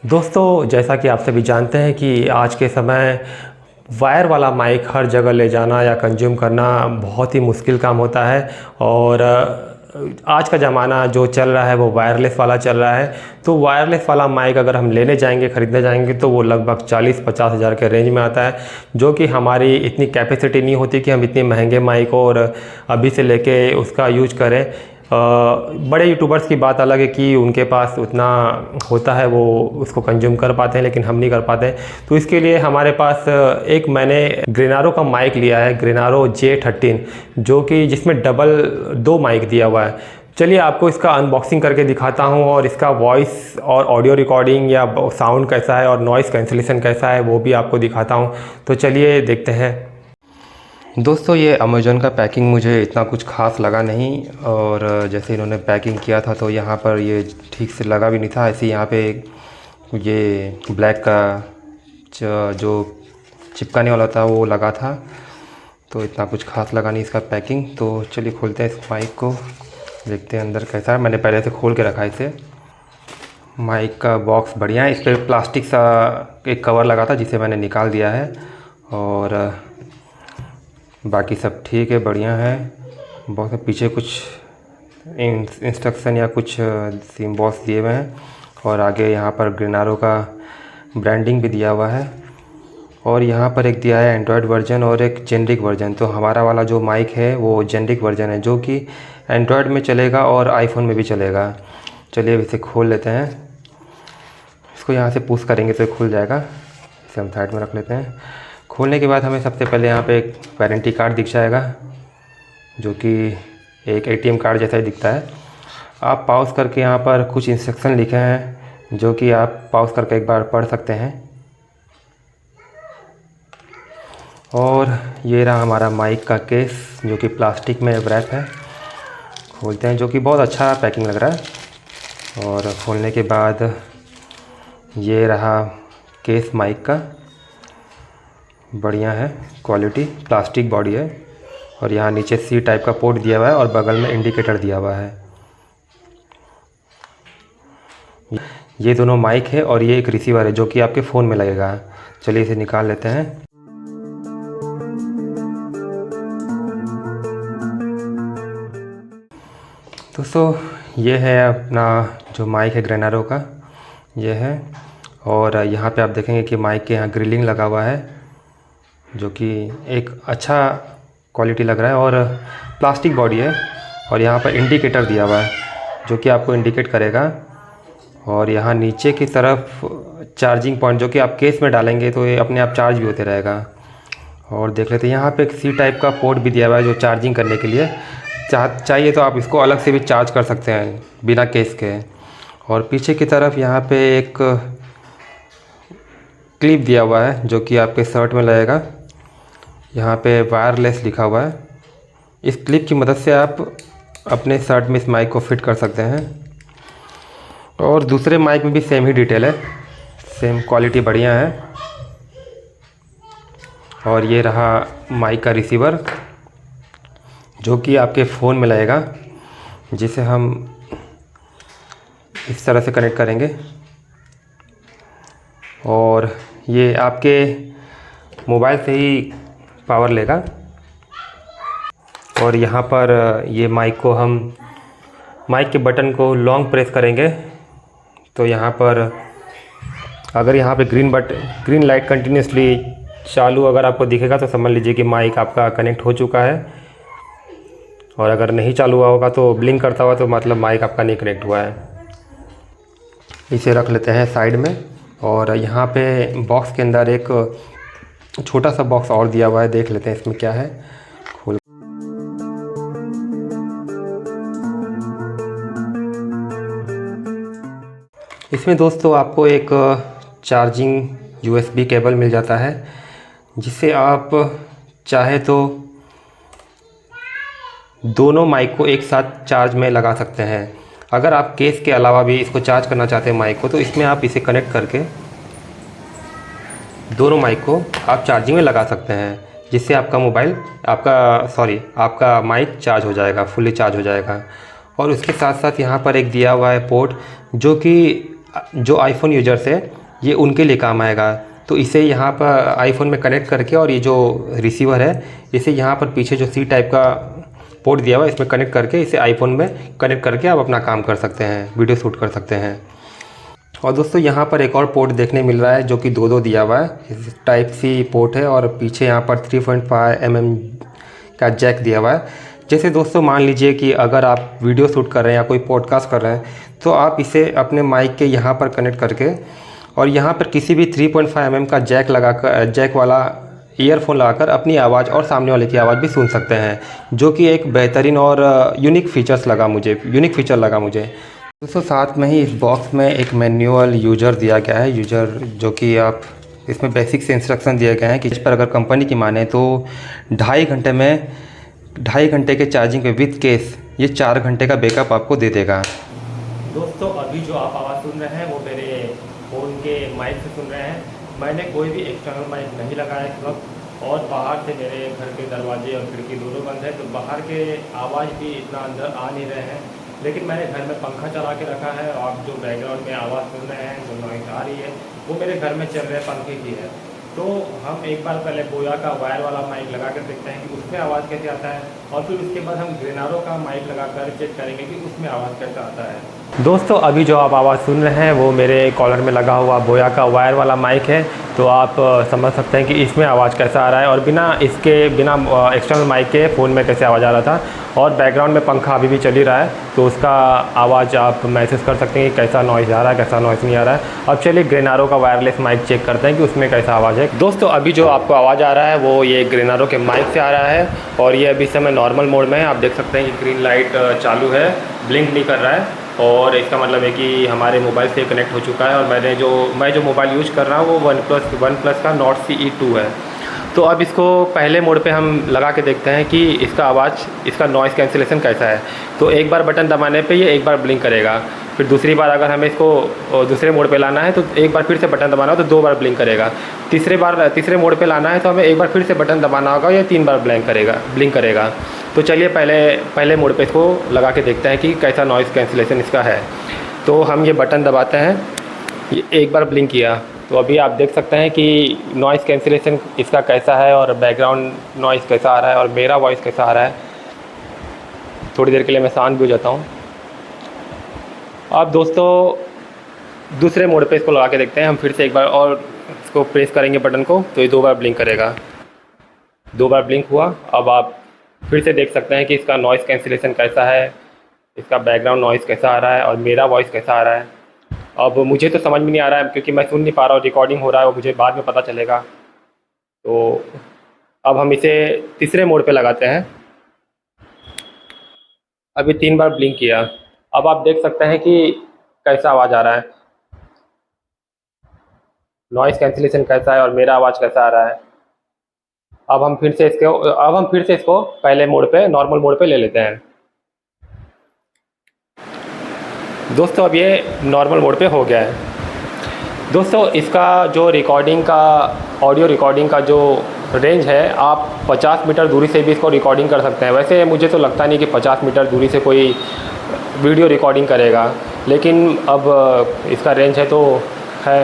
दोस्तों, जैसा कि आप सभी जानते हैं कि आज के समय वायर वाला माइक हर जगह ले जाना या कंज्यूम करना बहुत ही मुश्किल काम होता है। और आज का ज़माना जो चल रहा है वो वायरलेस वाला चल रहा है। तो वायरलेस वाला माइक अगर हम लेने जाएंगे, ख़रीदने जाएंगे, तो वो लगभग 40-50 हज़ार के रेंज में आता है, जो कि हमारी इतनी कैपेसिटी नहीं होती कि हम इतने महंगे माइक और अभी से लेके उसका यूज करें। बड़े यूट्यूबर्स की बात अलग है कि उनके पास उतना होता है, वो उसको कंज्यूम कर पाते हैं, लेकिन हम नहीं कर पाते हैं। तो इसके लिए हमारे पास एक मैंने ग्रेनारो का माइक लिया है, ग्रेनारो J13, जो कि जिसमें डबल 2 माइक दिया हुआ है। चलिए आपको इसका अनबॉक्सिंग करके दिखाता हूँ और इसका वॉइस और ऑडियो रिकॉर्डिंग या साउंड कैसा है और नॉइज़ कैंसिलेशन कैसा है वो भी आपको दिखाता हूँ। तो चलिए देखते हैं। दोस्तों, ये अमेज़ॉन का पैकिंग मुझे इतना कुछ ख़ास लगा नहीं, और जैसे इन्होंने पैकिंग किया था तो यहाँ पर ये ठीक से लगा भी नहीं था। ऐसे यहाँ पे ये ब्लैक का जो चिपकाने वाला था वो लगा था, तो इतना कुछ ख़ास लगा नहीं इसका पैकिंग। तो चलिए खोलते हैं इस माइक को, देखते हैं अंदर कैसा है। मैंने पहले से खोल के रखा है इसे। माइक का बॉक्स बढ़िया है, इस पर प्लास्टिक सा एक कवर लगा था जिसे मैंने निकाल दिया है, और बाकी सब ठीक है, बढ़िया है। बहुत पीछे कुछ इंस्ट्रक्शन या कुछ सिम्बॉल्स दिए हुए हैं, और आगे यहाँ पर ग्रेनारो का ब्रांडिंग भी दिया हुआ है। और यहाँ पर एक दिया है एंड्रॉयड वर्जन और एक जेनरिक वर्जन। तो हमारा वाला जो माइक है वो जेनरिक वर्जन है, जो कि एंड्रॉयड में चलेगा और आईफोन में भी चलेगा। चलिए अब इसे खोल लेते हैं। इसको यहाँ से पुश करेंगे तो खुल जाएगा। इसे हम साइड में रख लेते हैं। खोलने के बाद हमें सबसे पहले यहाँ पे एक वारंटी कार्ड दिख जाएगा, जो कि एक ATM कार्ड जैसा ही दिखता है। आप पॉज करके यहाँ पर कुछ इंस्ट्रक्शन लिखे हैं, जो कि आप पॉज करके एक बार पढ़ सकते हैं। और ये रहा हमारा माइक का केस, जो कि प्लास्टिक में रैप है। खोलते हैं, जो कि बहुत अच्छा पैकिंग लग रहा है। और खोलने के बाद ये रहा केस माइक का, बढ़िया है, क्वालिटी, प्लास्टिक बॉडी है। और यहाँ नीचे C टाइप का पोर्ट दिया हुआ है और बगल में इंडिकेटर दिया हुआ है। ये दोनों माइक है और ये एक रिसीवर है जो कि आपके फ़ोन में लगेगा। चलिए इसे निकाल लेते हैं। दोस्तों, ये है अपना जो माइक है ग्रेनारो का, ये है। और यहाँ पे आप देखेंगे कि माइक के यहाँ ग्रिलिंग लगा हुआ है, जो कि एक अच्छा क्वालिटी लग रहा है, और प्लास्टिक बॉडी है। और यहाँ पर इंडिकेटर दिया हुआ है, जो कि आपको इंडिकेट करेगा। और यहाँ नीचे की तरफ चार्जिंग पॉइंट, जो कि आप केस में डालेंगे तो ये अपने आप चार्ज भी होते रहेगा। और देख लेते हैं, यहाँ पे एक C टाइप का पोर्ट भी दिया हुआ है, जो चार्जिंग करने के लिए। चाहिए तो आप इसको अलग से भी चार्ज कर सकते हैं बिना केस के। और पीछे की तरफ यहाँ पे एक क्लिप दिया हुआ है, जो कि आपके शर्ट में लगेगा। यहाँ पे वायरलेस लिखा हुआ है। इस क्लिप की मदद से आप अपने शर्ट में इस माइक को फिट कर सकते हैं। और दूसरे माइक में भी सेम ही डिटेल है, सेम क्वालिटी बढ़िया है। और ये रहा माइक का रिसीवर, जो कि आपके फ़ोन में लगेगा, जिसे हम इस तरह से कनेक्ट करेंगे। और ये आपके मोबाइल से ही पावर लेगा। और यहाँ पर ये माइक को हम माइक के बटन को लॉन्ग प्रेस करेंगे, तो यहाँ पर अगर यहाँ पे ग्रीन लाइट कंटिन्यूसली चालू अगर आपको दिखेगा तो समझ लीजिए कि माइक आपका कनेक्ट हो चुका है। और अगर नहीं चालू हुआ होगा तो ब्लिंक करता हुआ तो मतलब माइक आपका नहीं कनेक्ट हुआ है। इसे रख लेते हैं साइड में। और यहाँ पे बॉक्स के अंदर एक छोटा सा बॉक्स और दिया हुआ है, देख लेते हैं इसमें क्या है। खोल इसमें दोस्तों आपको एक चार्जिंग USB केबल मिल जाता है, जिससे आप चाहे तो दोनों माइक को एक साथ चार्ज में लगा सकते हैं। अगर आप केस के अलावा भी इसको चार्ज करना चाहते हैं माइक को, तो इसमें आप इसे कनेक्ट करके दोनों माइक को आप चार्जिंग में लगा सकते हैं, जिससे आपका माइक चार्ज हो जाएगा, फुल्ली चार्ज हो जाएगा। और उसके साथ साथ यहाँ पर एक दिया हुआ है पोर्ट, जो कि जो आईफोन यूजर्स है ये उनके लिए काम आएगा। तो इसे यहाँ पर आईफोन में कनेक्ट करके और ये जो रिसीवर है इसे यहाँ पर पीछे जो सी टाइप का पोर्ट दिया हुआ है इसमें कनेक्ट करके इसे आईफोन में कनेक्ट करके आप अपना काम कर सकते हैं, वीडियो शूट कर सकते हैं। और दोस्तों यहाँ पर एक और पोर्ट देखने मिल रहा है जो कि दो दिया हुआ है, टाइप सी पोर्ट है और पीछे यहाँ पर 3.5 mm का जैक दिया हुआ है। जैसे दोस्तों मान लीजिए कि अगर आप वीडियो शूट कर रहे हैं या कोई पॉडकास्ट कर रहे हैं तो आप इसे अपने माइक के यहाँ पर कनेक्ट करके और यहाँ पर किसी भी 3.5 mm का जैक वाला ईयरफोन लगाकर अपनी आवाज़ और सामने वाले की आवाज़ भी सुन सकते हैं, जो कि एक बेहतरीन और यूनिक फीचर लगा मुझे। दोस्तों साथ में ही इस बॉक्स में एक मैनुअल यूजर दिया गया है, जो कि आप इसमें बेसिक से इंस्ट्रक्शन दिए गए हैं कि इस पर अगर कंपनी की माने तो 2.5 घंटे के चार्जिंग पे विद केस ये 4 घंटे का बैकअप आपको दे देगा। दोस्तों अभी जो आप आवाज़ सुन रहे हैं वो मेरे फ़ोन के माइक से सुन रहे हैं। मैंने कोई भी एक्सटर्नल माइक नहीं लगाया इस वक्त और बाहर से मेरे घर के दरवाजे और खिड़की दोनों बंद है, तो बाहर के आवाज़ भी इतना अंदर आ नहीं रहे हैं। लेकिन मैंने घर में पंखा चला के रखा है और आप जो बैकग्राउंड में आवाज़ सुन रहे हैं, जो नॉइज़ आ रही है वो मेरे घर में चल रहे पंखे की है। तो हम एक बार पहले बोया का वायर वाला माइक लगा कर देखते हैं कि उसमें आवाज़ कैसे आता है और फिर उसके बाद हम ग्रेनारो का माइक लगा कर चेक करेंगे कि उसमें आवाज़ कैसा आता है। दोस्तों अभी जो आप आवाज़ सुन रहे हैं वो मेरे कॉलर में लगा हुआ बोया का वायर वाला माइक है, तो आप समझ सकते हैं कि इसमें आवाज़ कैसा आ रहा है और बिना एक्सटर्नल माइक के फ़ोन में कैसे आवाज़ आ रहा था। और बैकग्राउंड में पंखा अभी भी चल ही रहा है तो उसका आवाज़ आप महसूस कर सकते हैं कि कैसा नॉइज़ आ रहा है, कैसा नॉइज़ नहीं आ रहा है। अब चलिए ग्रेनारो का वायरलेस माइक चेक करते हैं कि उसमें कैसा आवाज़ है। दोस्तों अभी जो आपको आवाज़ आ रहा है वो ये ग्रेनारो के माइक से आ रहा है और ये अभी समय नॉर्मल मोड में है। आप देख सकते हैं कि ग्रीन लाइट चालू है, ब्लिंक नहीं कर रहा है और इसका मतलब है कि हमारे मोबाइल से कनेक्ट हो चुका है। और मैं जो मोबाइल यूज़ कर रहा हूँ वो वन प्लस का नॉट CE2 है। तो अब इसको पहले मोड पे हम लगा के देखते हैं कि इसका नॉइज़ कैंसिलेशन कैसा है। तो एक बार बटन दबाने पे ये एक बार ब्लिंक करेगा, फिर दूसरी बार अगर हमें इसको दूसरे मोड पे लाना है तो एक बार फिर से बटन दबाना हो तो 2 बार ब्लिंक करेगा। तीसरे मोड पे लाना है तो हमें एक बार फिर से बटन दबाना होगा या 3 बार ब्लिंक करेगा। तो चलिए पहले मोड पे इसको लगा के देखते हैं कि कैसा नॉइज़ कैंसिलेशन इसका है। तो हम ये बटन दबाते हैं, ये एक बार ब्लिंक किया तो अभी आप देख सकते हैं कि नॉइज़ कैंसिलेशन इसका कैसा है और बैकग्राउंड नॉइज़ कैसा आ रहा है और मेरा वॉइस कैसा आ रहा है। थोड़ी देर के लिए मैं शांत भी हो जाता हूँ। अब दोस्तों दूसरे मोड पे इसको लगा के देखते हैं। हम फिर से एक बार और इसको प्रेस करेंगे बटन को तो ये 2 बार ब्लिंक करेगा। 2 बार ब्लिंक हुआ। अब आप फिर से देख सकते हैं कि इसका नॉइज़ कैंसिलेशन कैसा है, इसका बैकग्राउंड नॉइज़ कैसा आ रहा है और मेरा वॉइस कैसा आ रहा है। अब मुझे तो समझ में नहीं आ रहा है क्योंकि मैं सुन नहीं पा रहा हूँ, रिकॉर्डिंग हो रहा है और मुझे बाद में पता चलेगा। तो अब हम इसे तीसरे मोड पे लगाते हैं। अभी 3 बार ब्लिंक किया। अब आप देख सकते हैं कि कैसा आवाज़ आ रहा है, नॉइज़ कैंसिलेशन कैसा है और मेरा आवाज़ कैसा आ रहा है। अब हम फिर से इसको पहले मोड पे नॉर्मल मोड पे ले लेते हैं। दोस्तों अब ये नॉर्मल मोड पे हो गया है। दोस्तों इसका जो ऑडियो रिकॉर्डिंग का जो रेंज है, आप 50 मीटर दूरी से भी इसको रिकॉर्डिंग कर सकते हैं। वैसे मुझे तो लगता नहीं कि 50 मीटर दूरी से कोई वीडियो रिकॉर्डिंग करेगा, लेकिन अब इसका रेंज है तो है।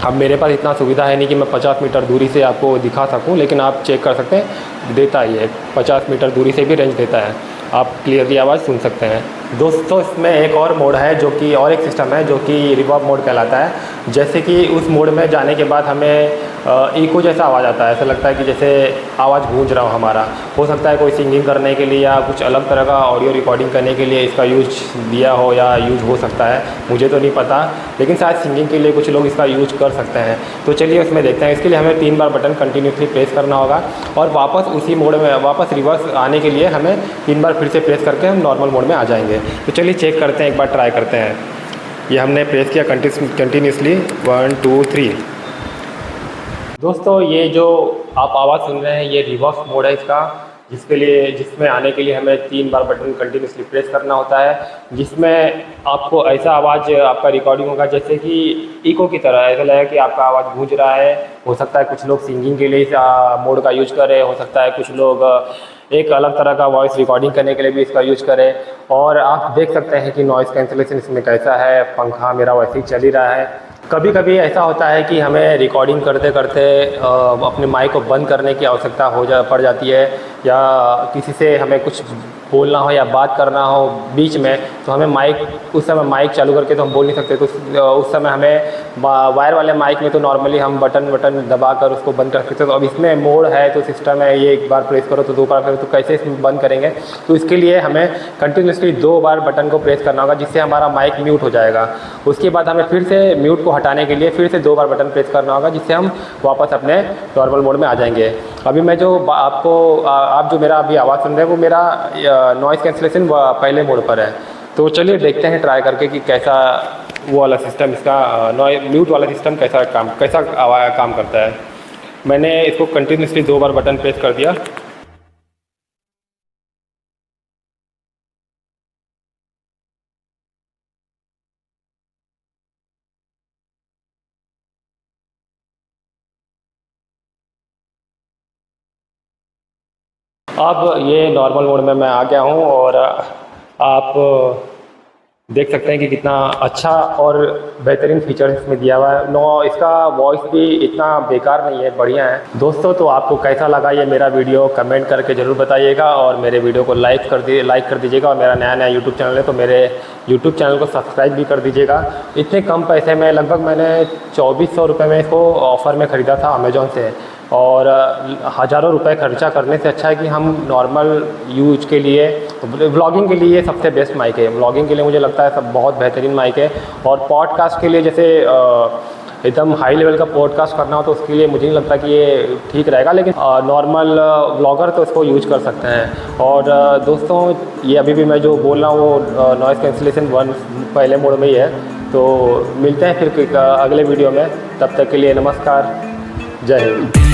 अब मेरे पास इतना सुविधा है नहीं कि मैं 50 मीटर दूरी से आपको दिखा सकूं, लेकिन आप चेक कर सकते हैं, देता ही है 50 मीटर दूरी से भी रेंज देता है, आप क्लियरली आवाज़ सुन सकते हैं। दोस्तों इसमें एक और मोड है और एक सिस्टम है जो कि रिवर्ब मोड कहलाता है। जैसे कि उस मोड में जाने के बाद हमें इको जैसा आवाज़ आता है, ऐसा लगता है कि जैसे आवाज़ गूंज रहा हो हमारा। हो सकता है कोई सिंगिंग करने के लिए या कुछ अलग तरह का ऑडियो रिकॉर्डिंग करने के लिए इसका यूज दिया हो या यूज हो सकता है, मुझे तो नहीं पता, लेकिन शायद सिंगिंग के लिए कुछ लोग इसका यूज कर सकते हैं। तो चलिए उसमें देखते हैं। इसके लिए हमें 3 बार बटन कंटिन्यूसली प्रेस करना होगा और वापस उसी मोड में वापस रिवर्स आने के लिए हमें 3 बार फिर से प्रेस करके हम नॉर्मल मोड में आ जाएंगे। तो चलिए चेक करते हैं, एक बार ट्राई करते हैं। ये हमने प्रेस किया कंटिन्यूसली 1 2 3। दोस्तों ये जो आप आवाज़ सुन रहे हैं ये रिवर्स मोड है इसका, जिसमें आने के लिए हमें 3 बार बटन कंटिन्यूसली प्रेस करना होता है, जिसमें आपको ऐसा आवाज़ आपका रिकॉर्डिंग होगा जैसे कि इको की तरह, ऐसा लगेगा कि आपका आवाज़ गूंज रहा है। हो सकता है कुछ लोग सिंगिंग के लिए इस मोड का यूज कर रहे हैं, हो सकता है कुछ लोग एक अलग तरह का वॉइस रिकॉर्डिंग करने के लिए भी इसका यूज करें। और आप देख सकते हैं कि नॉइज़ कैंसलेशन इसमें कैसा है, पंखा मेरा वैसे ही चल ही रहा है। कभी कभी ऐसा होता है कि हमें रिकॉर्डिंग करते करते अपने माइक को बंद करने की आवश्यकता पड़ जाती है, या किसी से हमें कुछ बोलना हो या बात करना हो बीच में, तो हमें माइक उस समय माइक चालू करके तो हम बोल नहीं सकते, तो उस समय हमें वायर वाले माइक में तो नॉर्मली हम बटन दबा कर उसको बंद कर सकते हैं। तो अब इसमें मोड है, तो सिस्टम है, ये एक बार प्रेस करो तो 2 बार करो, तो कैसे इसमें बंद करेंगे? तो इसके लिए हमें कंटिन्यूसली 2 बार बटन को प्रेस करना होगा, जिससे हमारा माइक म्यूट हो जाएगा। उसके बाद हमें फिर से म्यूट को हटाने के लिए फिर से 2 बार बटन प्रेस करना होगा, जिससे हम वापस अपने नॉर्मल मोड में आ जाएंगे। अभी मैं जो आपको आप जो मेरा अभी आवाज़ सुन रहे हैं वो मेरा नॉइज़ कैंसलेशन पहले मोड पर है। तो चलिए देखते हैं ट्राई करके कि कैसा वो वाला सिस्टम, इसका म्यूट वाला सिस्टम कैसा काम करता है। मैंने इसको कंटिन्यूसली 2 बार बटन प्रेस कर दिया। अब ये नॉर्मल मोड में मैं आ गया हूँ और आप देख सकते हैं कि कितना अच्छा और बेहतरीन फीचर इसमें दिया हुआ है। इसका वॉइस भी इतना बेकार नहीं है, बढ़िया है। दोस्तों, तो आपको कैसा लगा ये मेरा वीडियो कमेंट करके ज़रूर बताइएगा, और मेरे वीडियो को लाइक कर दीजिएगा। और मेरा नया यूट्यूब चैनल है, तो मेरे यूट्यूब चैनल को सब्सक्राइब भी कर दीजिएगा। इतने कम पैसे में, लगभग मैंने 2400 रुपये में इसको ऑफ़र में ख़रीदा था अमेज़ॉन से, और हज़ारों रुपए खर्चा करने से अच्छा है कि हम नॉर्मल यूज के लिए, व्लॉगिंग के लिए सबसे बेस्ट माइक है। व्लॉगिंग के लिए मुझे लगता है सब बहुत बेहतरीन माइक है। और पॉडकास्ट के लिए, जैसे एकदम हाई लेवल का पॉडकास्ट करना हो, तो उसके लिए मुझे नहीं लगता कि ये ठीक रहेगा, लेकिन नॉर्मल व्लॉगर तो इसको यूज कर सकते हैं। और दोस्तों, ये अभी भी मैं जो बोल रहा हूँ वो नॉइज़ कैंसलेशन 1 पहले मोड में ही है। तो मिलते हैं फिर अगले वीडियो में, तब तक के लिए नमस्कार, जय हिंद।